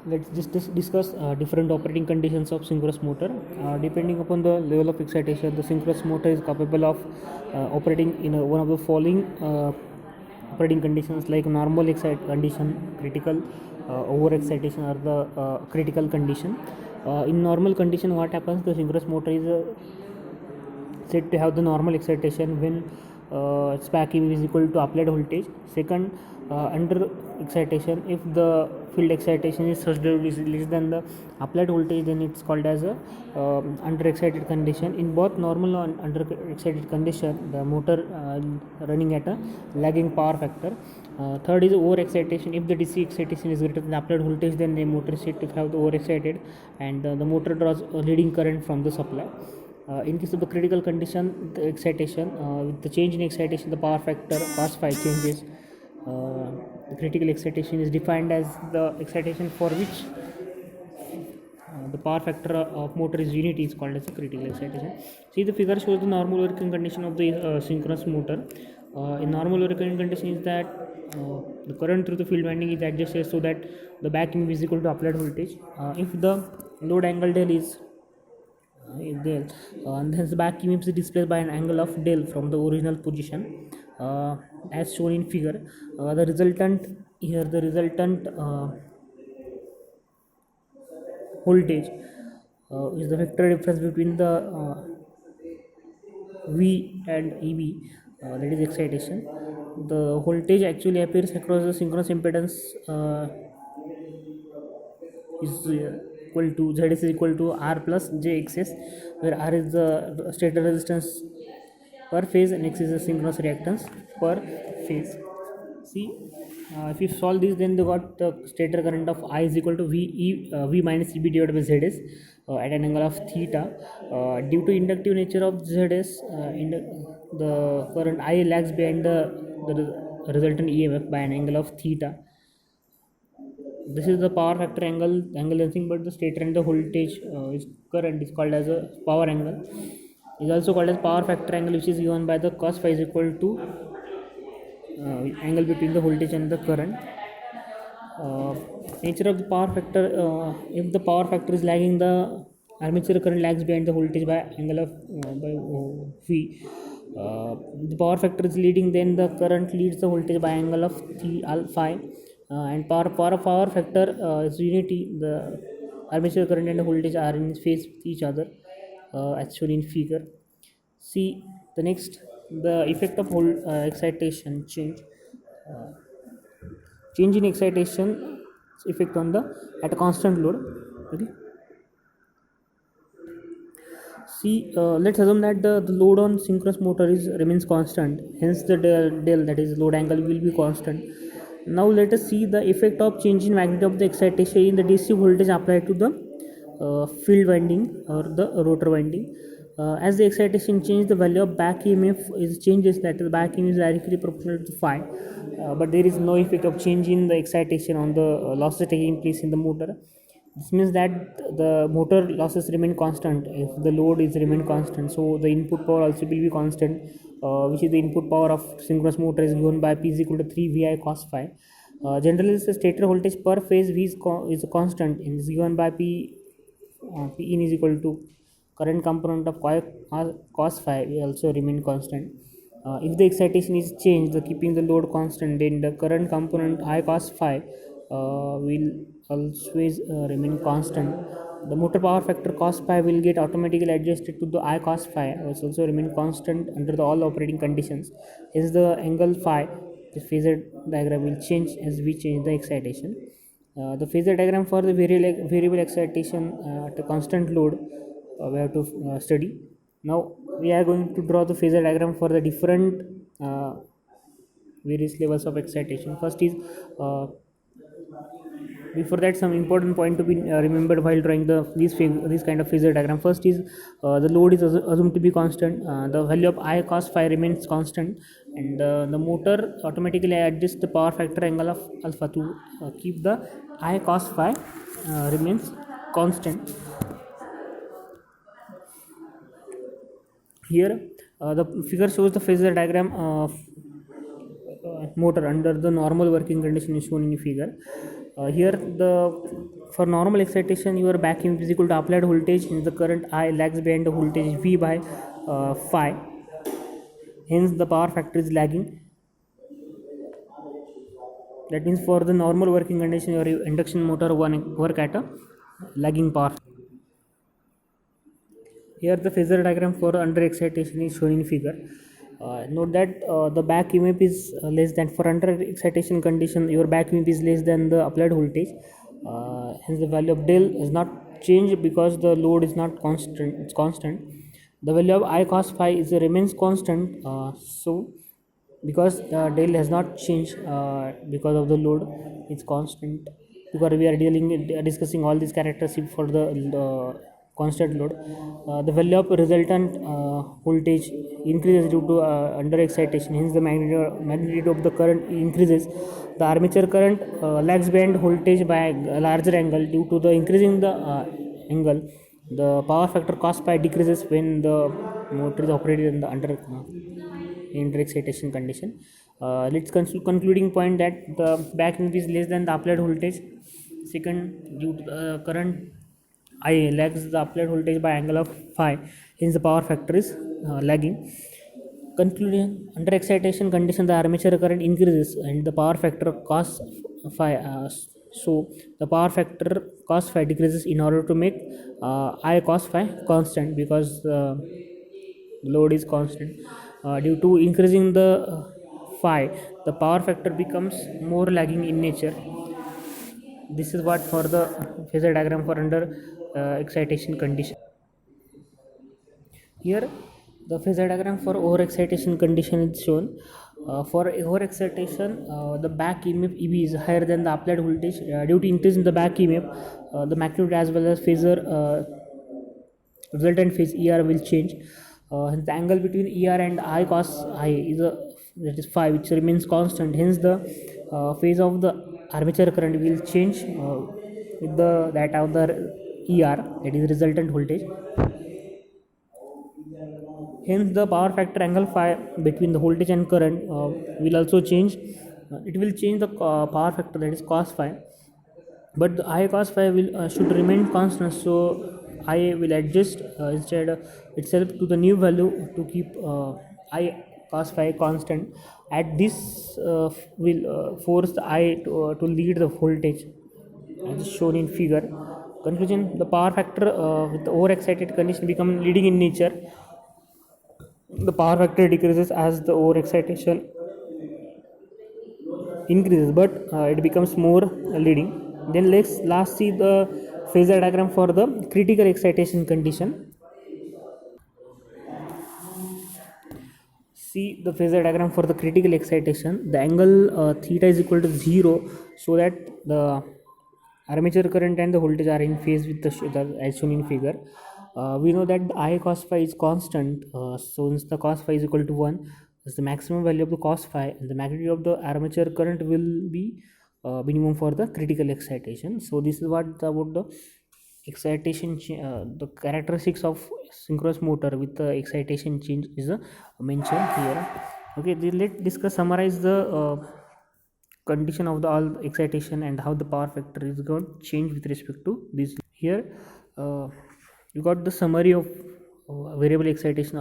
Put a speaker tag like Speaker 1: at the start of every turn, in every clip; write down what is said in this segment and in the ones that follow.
Speaker 1: Let's just discuss different operating conditions of synchronous motor. Depending upon the level of excitation, the synchronous motor is capable of operating in one of the following operating conditions, like normal excite condition, critical over excitation, or the critical condition. In normal condition, what happens? The synchronous motor is said to have the normal excitation when its back EMF is equal to applied voltage. Second, under excitation, if the field excitation is such that it is less than the applied voltage, then it's called as a under excited condition. In both normal and under excited condition, the motor running at a lagging power factor. Third is over excitation. If the DC excitation is greater than the applied voltage, then the motor is said to have the over excited, and the motor draws a leading current from the supply. In case of the critical condition, the excitation, with the change in excitation, the power factor cos phi changes. The critical excitation is defined as the excitation for which the power factor of motor is unity is called as a critical excitation. See, the figure shows the normal working condition of the synchronous motor. In normal working condition is that the current through the field winding is adjusted so that the back EMF is equal to applied voltage. If the load angle del is del, and hence the back EMF is displaced by an angle of del from the original position, as shown in figure. The resultant voltage is the vector difference between the V and EB, that is excitation. The voltage actually appears across the synchronous impedance is equal to Z is equal to R plus JXS, where R is the stator resistance per phase and X is the synchronous reactance per phase. See, if you solve this, then they got the stator current of I is equal to V minus EB divided by ZS at an angle of theta. Due to inductive nature of ZS, the current I lags behind the resultant EMF by an angle of theta. This is the power factor angle nothing but the stator, and the voltage is current is called as a power angle. Is also called as power factor angle, which is given by the cos phi is equal to angle between the voltage and the current. Nature of the power factor, if the power factor is lagging, the armature current lags behind the voltage by angle of by V. The power factor is leading, then the current leads the voltage by angle of phi. And power factor is unity. The armature current and the voltage are in phase with each other, as shown in figure. See the next, the effect of excitation change. Change in excitation effect on the at a constant load. Okay. See, let's assume that the load on synchronous motor is remains constant, hence the del, that is load angle, will be constant. Now let us see the effect of change in magnitude of the excitation in the DC voltage applied to the field winding or the rotor winding. As the excitation changes, the value of back EMF is changes, that the back EMF is directly proportional to phi, but there is no effect of change in the excitation on the losses taking place in the motor. This means that the motor losses remain constant if the load is remain constant, so the input power also will be constant, which is the input power of synchronous motor is given by P is equal to 3 VI cos phi. Generally, the stator voltage per phase V is constant and is given by P in is equal to current component of cos phi will also remain constant. If the excitation is changed, keeping the load constant, then the current component I cos phi will always remain constant. The motor power factor cos phi will get automatically adjusted to the I cos phi, which also remain constant under the all operating conditions. Hence the angle phi, the phasor diagram will change as we change the excitation. The phasor diagram for the variable excitation at a constant load we have to study. Now we are going to draw the phasor diagram for the different various levels of excitation. First is before that, some important point to be remembered while drawing this kind of phasor diagram. First is the load is assumed to be constant, the value of I cos phi remains constant, and the motor automatically adjusts the power factor angle of alpha to keep the I cos phi remains constant. Here the figure shows the phasor diagram motor under the normal working condition is shown in the figure. Here the for normal excitation your back EMF is equal to applied voltage in the current I lags behind the voltage V by phi, hence the power factor is lagging. That means for the normal working condition your induction motor work at a lagging power. Here the phasor diagram for under excitation is shown in figure. Note that the back EMF is less than, for under excitation condition your back EMF is less than the applied voltage. Hence the value of del is not changed because the load is not constant, it's constant. The value of I cos phi is remains constant. So because del has not changed because of the load, it's constant, because we are discussing all these characteristics for the constant load. The value of resultant voltage increases due to under excitation, hence the magnitude of the current increases. The armature current lags behind voltage by a larger angle. Due to the increasing the angle, the power factor cos phi decreases when the motor is operated in the under excitation condition. Let's concluding point that the back EMF is less than the applied voltage. Second, due to the current I lags the applied voltage by angle of phi, hence the power factor is lagging. Concluding, under excitation condition the armature current increases and the power factor cos phi, so the power factor cos phi decreases in order to make I cos phi constant, because load is constant. Due to increasing the phi, the power factor becomes more lagging in nature. This is what for the phasor diagram for under excitation condition. Here the phasor diagram for over excitation condition is shown. For over excitation, the back EMF EB is higher than the applied voltage. Due to increase in the back EMF, the magnitude as well as phasor resultant phase ER will change. Hence the angle between ER and I cos I is that is phi, which remains constant. Hence the phase of the armature current will change with the that of the ER, that is resultant voltage. Hence the power factor angle phi between the voltage and current will also change. It will change the power factor, that is cos phi, but the I cos phi will should remain constant. So I will adjust instead itself to the new value to keep I cos phi constant. At this will force the I to lead the voltage as shown in figure. Conclusion, the power factor with the overexcited condition become leading in nature. The power factor decreases as the overexcitation increases, but it becomes more leading. Then let's last see the phasor diagram for the critical excitation condition. See the phasor diagram for the critical excitation. The angle theta is equal to 0, so that the armature current and the voltage are in phase with the as shown in figure. We know that the I cos phi is constant, so since the cos phi is equal to 1, is the maximum value of the cos phi, and the magnitude of the armature current will be minimum for the critical excitation. So this is what about the excitation the characteristics of synchronous motor with the excitation change is mentioned here. Okay, let's discuss summarize the condition of the all excitation and how the power factor is going to change with respect to this. Here you got the summary of variable excitation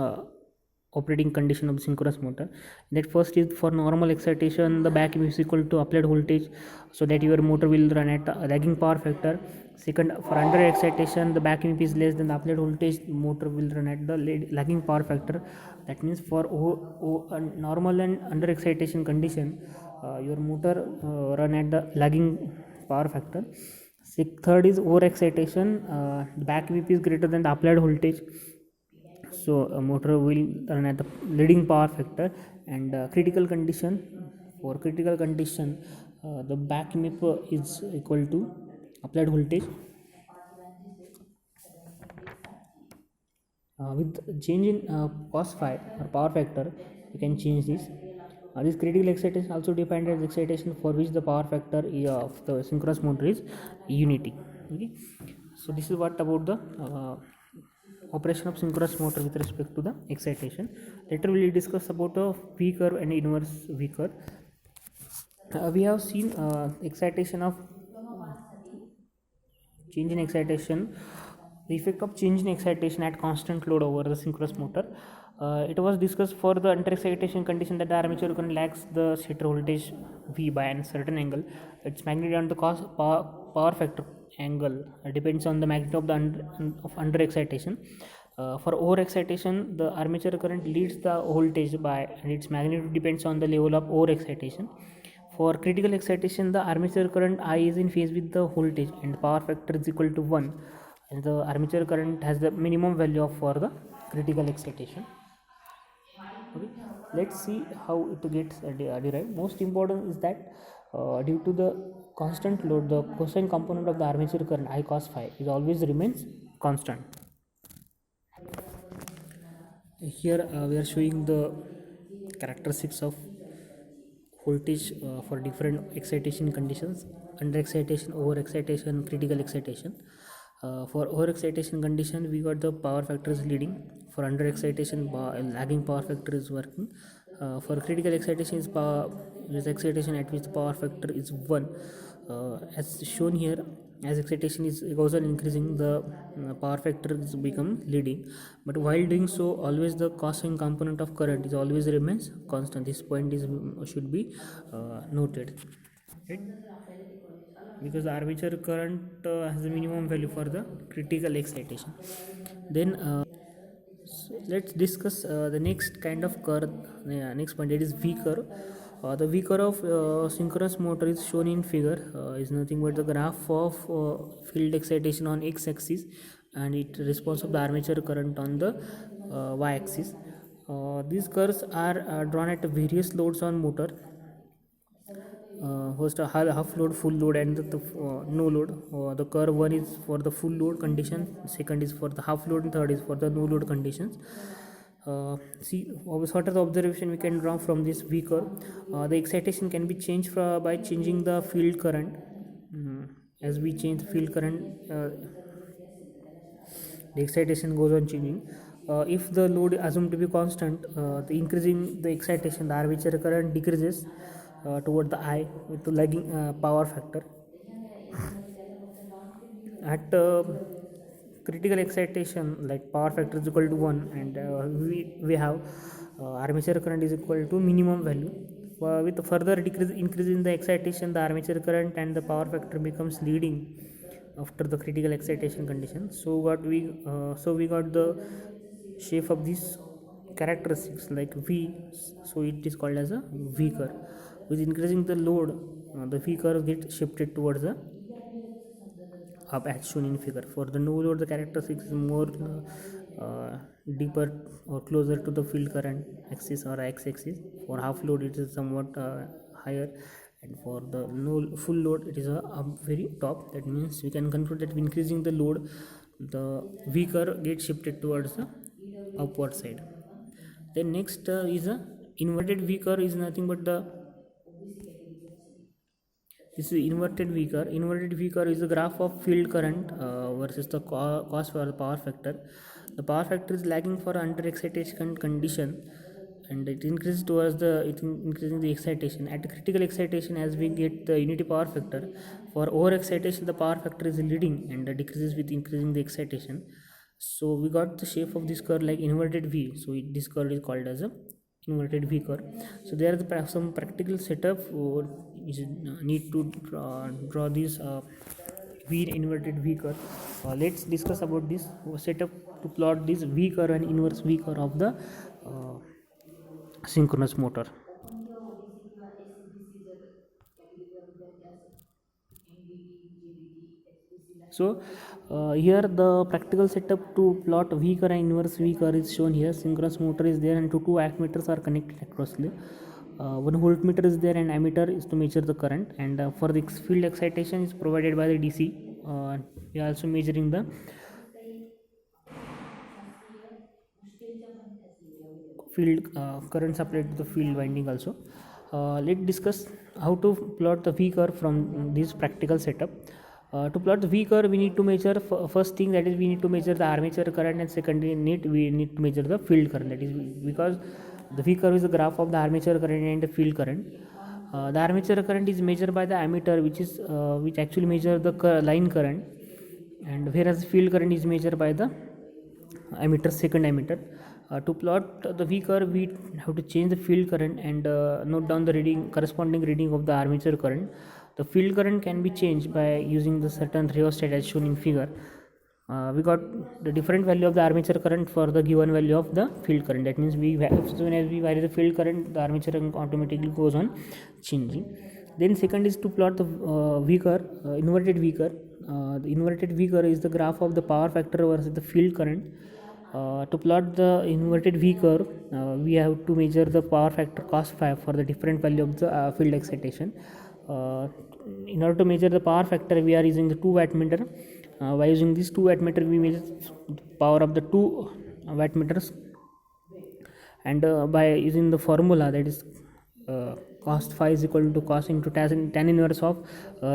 Speaker 1: operating condition of the synchronous motor. That first is for normal excitation, the back EMF is equal to applied voltage, so that your motor will run at a lagging power factor. Second, for under excitation, the back EMF is less than the applied voltage, motor will run at the lagging power factor. That means for normal and under excitation condition, your motor run at the lagging power factor. Third is over excitation, the back EMF is greater than the applied voltage, so a motor will run at the leading power factor. And critical condition, for critical condition the back EMF is equal to applied voltage. With change in cos phi or power factor, you can change this. This critical excitation also defined as excitation for which the power factor of the synchronous motor is unity. Okay, so this is what about the operation of synchronous motor with respect to the excitation. Later we will discuss about a V curve and inverse V curve. We have seen excitation of change in excitation, the effect of change in excitation at constant load over the synchronous motor. It was discussed for the under excitation condition that the armature current lags the stator voltage V by a certain angle. Its magnitude and the power factor angle depends on the magnitude of the under excitation. For over excitation, the armature current leads the voltage by, and its magnitude depends on the level of over excitation. For critical excitation, the armature current I is in phase with the voltage and the power factor is equal to 1, and the armature current has the minimum value of for the critical excitation. Okay, let's see how it gets derived. Most important is that due to the constant load, the cosine component of the armature current I cos phi is always remains constant. Here we are showing the characteristics of voltage for different excitation conditions: under excitation, over excitation, critical excitation. For over excitation condition, we got the power factor is leading. For under excitation, lagging power factor is working. For critical excitation is excitation at which the power factor is 1. As shown here, as excitation is goes on increasing, the power factor is become leading, but while doing so, always the cosine component of current is always remains constant. This point is should be noted, right? Because the armature current has a minimum value for the critical excitation. Then so let's discuss the next kind of curve. Next point, it is V curve. The V curve of synchronous motor is shown in figure. Is nothing but the graph of field excitation on x-axis and it response of the armature current on the y-axis. These curves are drawn at various loads on motor. First half load, full load, and no load. The curve one is for the full load condition, second is for the half load, and third is for the no load conditions. See what are the observation we can draw from this V curve. The excitation can be changed by changing the field current. As we change the field current, the excitation goes on changing. If the load assumed to be constant, the increasing the excitation, the armature current decreases toward the I with the lagging power factor. At critical excitation, like power factor is equal to 1, and we have armature current is equal to minimum value. With further increase in the excitation, the armature current and the power factor becomes leading after the critical excitation condition. So we got the shape of these characteristics like V. So it is called as a V curve. With increasing the load, the V curve gets shifted towards the up as shown in figure. For the no load, the characteristics is more deeper or closer to the field current axis or x-axis. For half load, it is somewhat higher, and for the no full load, it is up very top. That means we can conclude that increasing the load, the V curve gets shifted towards the upward side. Then next is a inverted V curve. Is nothing but this is inverted V curve. Inverted V curve is the graph of field current versus the cost for the power factor. The power factor is lagging for under excitation condition, and it increases towards increasing the excitation. At critical excitation, as we get the unity power factor, for over excitation, the power factor is leading and decreases with increasing the excitation. So we got the shape of this curve like inverted V. So this curve is called as a inverted V curve. So there is some practical setup. You need to draw this V inverted V curve. Let's discuss about this setup to plot this V curve and inverse V curve of the synchronous motor. So here the practical setup to plot V curve and inverse V curve is shown here. Synchronous motor is there and two ammeters are connected acrossly. One voltmeter is there and ammeter is to measure the current, and for the field excitation is provided by the DC. We are also measuring the field current supplied to the field winding also. Let's discuss how to plot the V curve from this practical setup. To plot the V curve, we need to measure first thing, that is we need to measure the armature current, and secondly we need to measure the field current. That is because the V curve is the graph of the armature current and the field current. The armature current is measured by the ammeter, which actually measure the line current, and whereas field current is measured by the ammeter, second ammeter. To plot the V curve, we have to change the field current and note down the corresponding reading of the armature current. The field current can be changed by using the certain rheostat as shown in figure. We got the different value of the armature current for the given value of the field current. That means as soon as we vary the field current, the armature current automatically goes on changing. Then second is to plot the V curve, inverted V curve. The inverted V curve is the graph of the power factor versus the field current. To plot the inverted V curve, we have to measure the power factor cos phi for the different value of the field excitation. In order to measure the power factor, we are using the 2 wattmeter. By using this 2 wattmeter, we measure the power of the 2 wattmeters, and by using the formula, that is cos phi is equal to cos into tan inverse of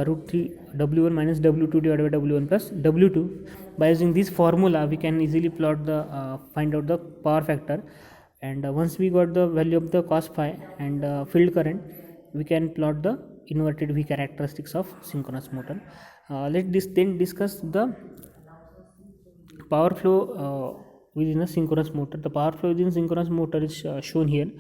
Speaker 1: root 3 W1 minus W2 divided by W1 plus W2. By using this formula, we can easily plot the find out the power factor, and once we got the value of the cos phi and field current, we can plot the inverted V characteristics of synchronous motor. Let's then discuss the power flow within a synchronous motor. The power flow within synchronous motor is shown here.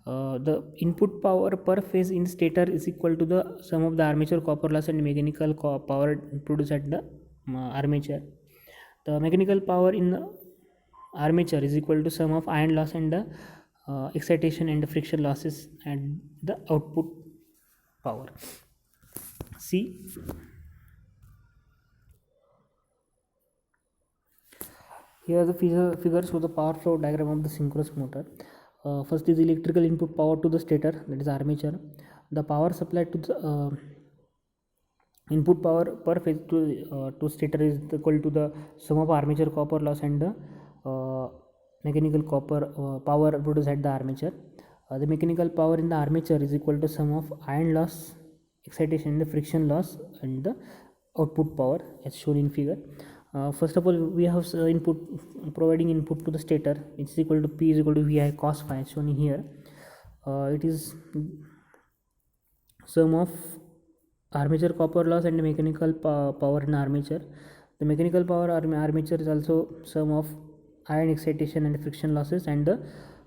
Speaker 1: The input power per phase in stator is equal to the sum of the armature copper loss and mechanical power produced at the armature. The mechanical power in the armature is equal to sum of iron loss and the excitation and the friction losses and the output power. See, here are the figures for the power flow diagram of the synchronous motor. First is electrical input power to the stator, that is armature. The power supplied to the input power per phase to stator is equal to the sum of armature copper loss and the mechanical copper power produced at the armature. The mechanical power in the armature is equal to sum of iron loss, excitation, and the friction loss and the output power as shown in figure. First of all, we have providing input to the stator, which is equal to P is equal to VI cos phi as shown in here. It is sum of armature copper loss and mechanical power in armature. The mechanical power armature is also sum of iron excitation and friction losses and the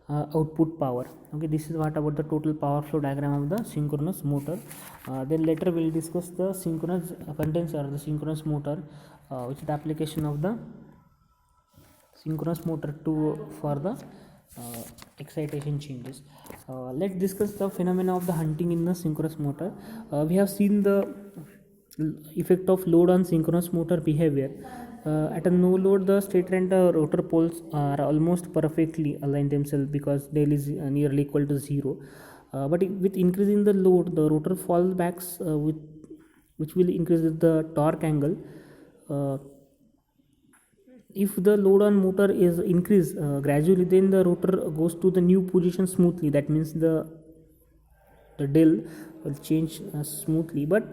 Speaker 1: output power. Okay, this is what about the total power flow diagram of the synchronous motor. Then later we will discuss the synchronous condenser, the synchronous motor, which is the application of the synchronous motor for the excitation changes. Let's discuss the phenomena of the hunting in the synchronous motor. We have seen the effect of load on synchronous motor behavior. At a no load, the stator and the rotor poles are almost perfectly aligned themselves because del is nearly equal to 0. But with increasing the load, the rotor falls back, which will increase the torque angle. If the load on motor is increased gradually, then the rotor goes to the new position smoothly. That means the del will change smoothly. But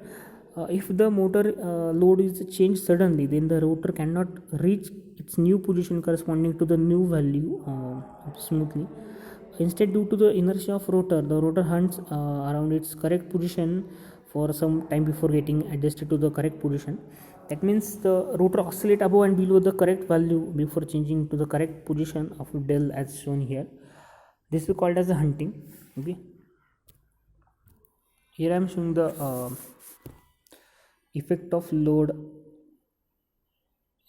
Speaker 1: if the motor load is changed suddenly, then the rotor cannot reach its new position corresponding to the new value smoothly. Instead, due to the inertia of rotor, the rotor hunts around its correct position for some time before getting adjusted to the correct position. That means the rotor oscillates above and below the correct value before changing to the correct position of del as shown here. This is called as a hunting. Okay. Here I am showing the effect of load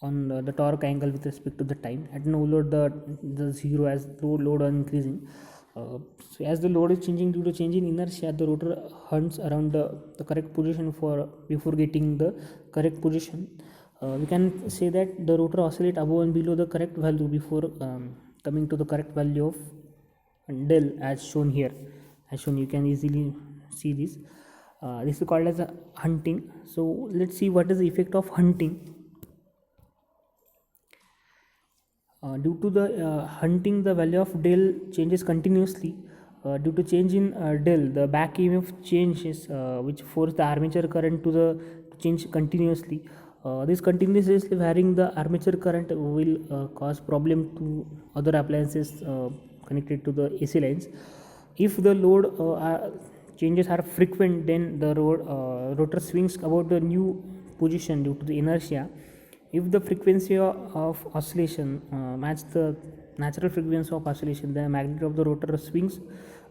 Speaker 1: on the torque angle with respect to the time. At no load, the zero as load are increasing. So as the load is changing due to change in inertia, the rotor hunts around the correct position before getting the correct position. We can say that the rotor oscillates above and below the correct value before coming to the correct value of del as shown here. As shown, you can easily see this. This is called as a hunting. So let's see what is the effect of hunting. Due to the hunting, the value of del changes continuously. Due to change in del, the back EMF changes, which force the armature current to change continuously. This continuously varying the armature current will cause problem to other appliances connected to the AC lines. If the load changes are frequent, then the rotor swings about the new position due to the inertia. If the frequency of oscillation match the natural frequency of oscillation, the magnitude of the rotor swings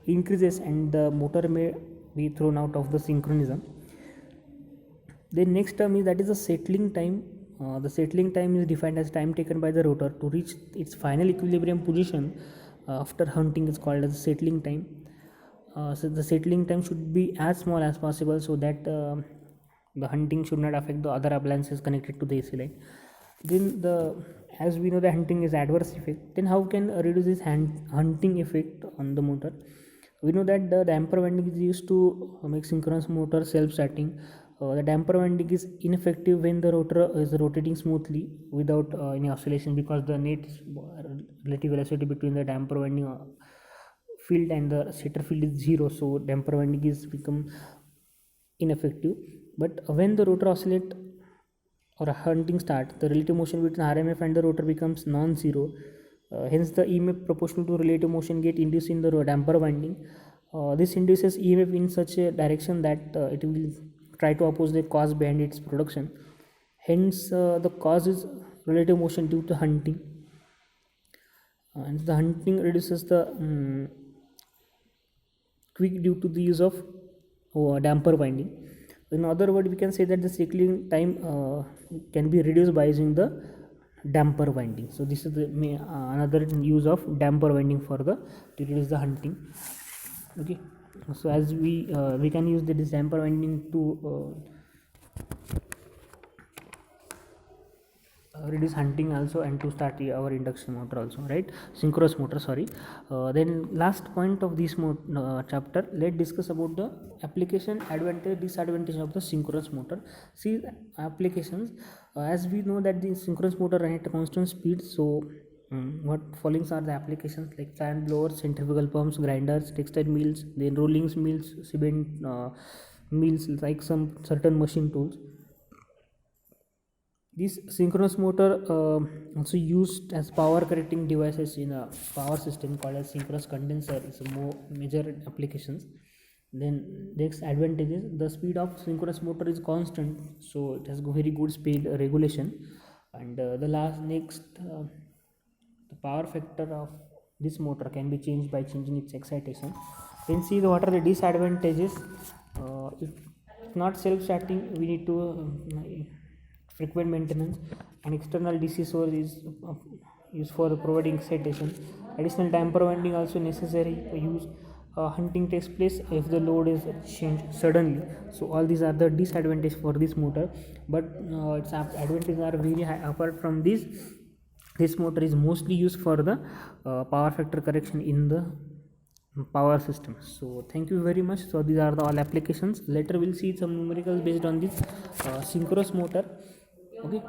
Speaker 1: increases and the motor may be thrown out of the synchronism. The next term is that is the settling time. The settling time is defined as time taken by the rotor to reach its final equilibrium position after hunting is called as settling time. So the settling time should be as small as possible so that the hunting should not affect the other appliances connected to the AC line. Then as we know the hunting is adverse effect, then how can reduce this hunting effect on the motor? We know that the damper winding is used to make synchronous motor self-starting. The damper winding is ineffective when the rotor is rotating smoothly without any oscillation, because the net relative velocity between the damper winding field and the stator field is zero, so damper winding is become ineffective. But when the rotor oscillate or a hunting start, the relative motion between RMF and the rotor becomes non-zero. Hence the EMF proportional to relative motion get induced in the damper winding. This induces EMF in such a direction that it will try to oppose the cause behind its production. Hence the cause is relative motion due to hunting, and the hunting reduces the quick due to the use of damper winding. In other words, we can say that the cycling time can be reduced by using the damper winding. So this is the another use of damper winding for the to reduce the hunting. Okay, so as we can use this damper winding to reduce hunting also, and to start our induction motor also, right, synchronous motor, sorry. Then last point of this chapter, let's discuss about the application, advantage, disadvantage of the synchronous motor. See applications, as we know that the synchronous motor run at a constant speed, so what following are the applications like fan blowers, centrifugal pumps, grinders, textile mills, then rolling mills, cement mills, like some certain machine tools. This synchronous motor also used as power correcting devices in a power system called as synchronous condenser. It's a more major applications. Then next advantage is the speed of synchronous motor is constant, so it has very good speed regulation. And the power factor of this motor can be changed by changing its excitation. Then see what are the disadvantages. If not self-starting, we need to frequent maintenance. An external DC source is used for providing excitation. Additional damper winding also necessary for use. Hunting takes place if the load is changed suddenly. So all these are the disadvantages for this motor, but its advantages are very high. Apart from this motor is mostly used for the power factor correction in the power system. So thank you very much. So these are the all applications. Later we'll see some numericals based on this synchronous motor. Okay.